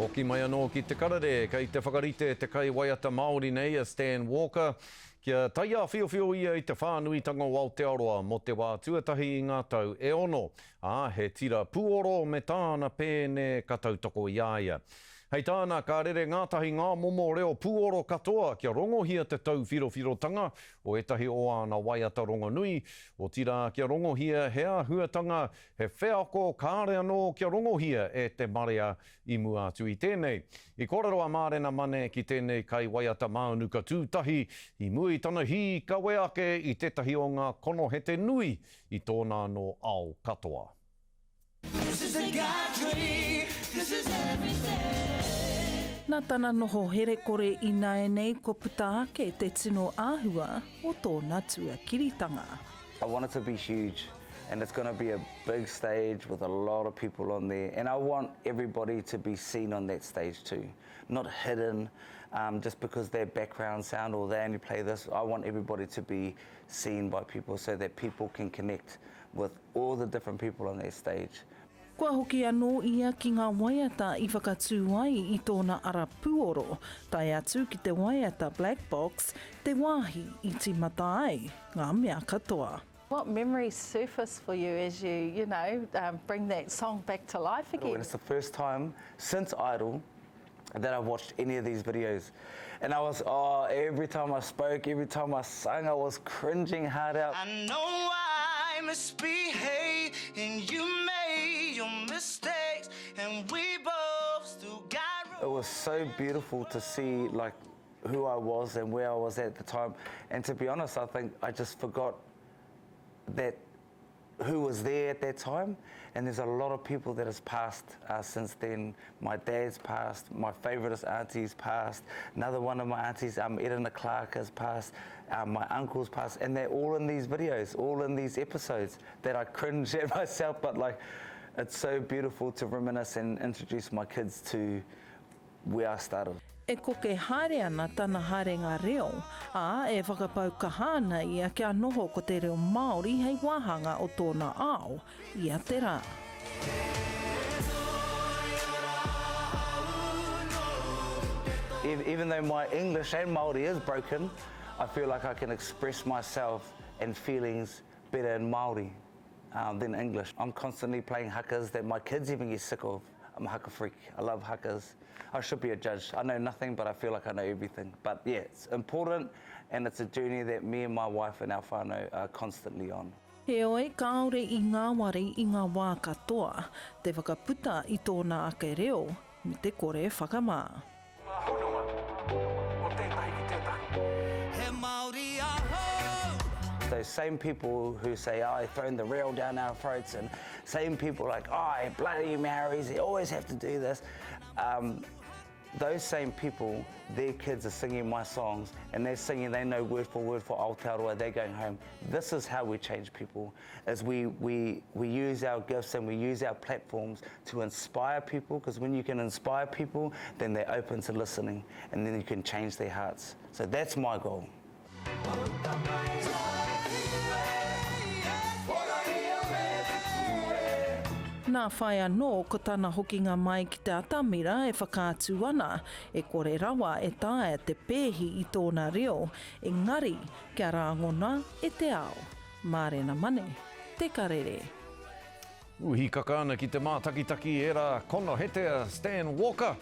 Hoki mai anō ki Te Karere, kei te whakarite te kai waiata Māori nei a stanwalker, kia taia whio ia i te whānuitanga o Aotearoa mo te wā tuatahi i ngā tau e ono. He tira puoro me tāna pēne katautoko iaia. Hei tāna Karere ngātahi ngā momo reo puoro katoa kia rongohia te tau whirowhirotanga o etahi o ana waiata rongonui. O tira kia rongohia hea huatanga he wheako kāre anō kia rongohia e te marea i mua atu i tēnei. I kōrero a Mārena Mane ki tēnei kai waiata māunuka tūtahi i mui tana hi kawe ake i tētahi o ngā kono hete nui i tōna no ao katoa. This is a country, this is everything. Nā tāna noho here kore i nei ko puta ake te tino āhua o tōna tua kiritanga. I want it to be huge and it's going to be a big stage with a lot of people on there, and I want everybody to be seen on that stage too, not hidden just because their background sound or they only play this. I want everybody to be seen by people so that people can connect with all the different people on their stage. Kua hoki anō ia ki ngā waiata i whakatū ai i tōna ara puoro, tai atu ki te waiata Black Box, te wāhi i timata ai, ngā mea katoa. What memories surface for you as you bring that song back to life again? It's the first time since Idol that I've watched any of these videos. And I was, every time I spoke, every time I sang, I was cringing hard out. I know I misbehave and you made your mistakes and we both still got... It was so beautiful to see like who I was and where I was at the time. And to be honest, I think I just forgot that who was there at that time, and there's a lot of people that has passed since then. My dad's passed, my favourite auntie's passed, another one of my aunties, Edna Clark, has passed, my uncle's passed, and they're all in these videos, all in these episodes that I cringe at myself, but like, it's so beautiful to reminisce and introduce my kids to where I started. E koke haere ana tana harenga reo, e whakapau kahana ia kia noho ko te reo Māori hei wāhanga o tōna ao, ia te rā. Even though my English and Māori is broken, I feel like I can express myself and feelings better in Māori than English. I'm constantly playing hakas that my kids even get sick of. I'm a haka freak. I love hakas. I should be a judge. I know nothing, but I feel like I know everything. But yeah, it's important, and it's a journey that me and my wife and our whānau are constantly on. He oe, kaore i ngā wari i ngā wā katoa, te whakaputa i tōna ake reo, me te kore whakamā. Those same people who say, throwing the rail down our throats, and same people like, bloody Maoris, they always have to do this. Those same people, their kids are singing my songs, and they're singing, they know word for Aotearoa, they're going home. This is how we change people, as we use our gifts and we use our platforms to inspire people, because when you can inspire people, then they're open to listening, and then you can change their hearts. So that's my goal. Nā whai anō ko tāna hokinga mai ki te atamira e whakaatu ana, e kore rawa e tae te pēhi i tōna reo, engari kia rāngona e te ao. Mārena Mane, Te Karere. Uhi kakana ki te mātakitaki era kono hete stanwalker.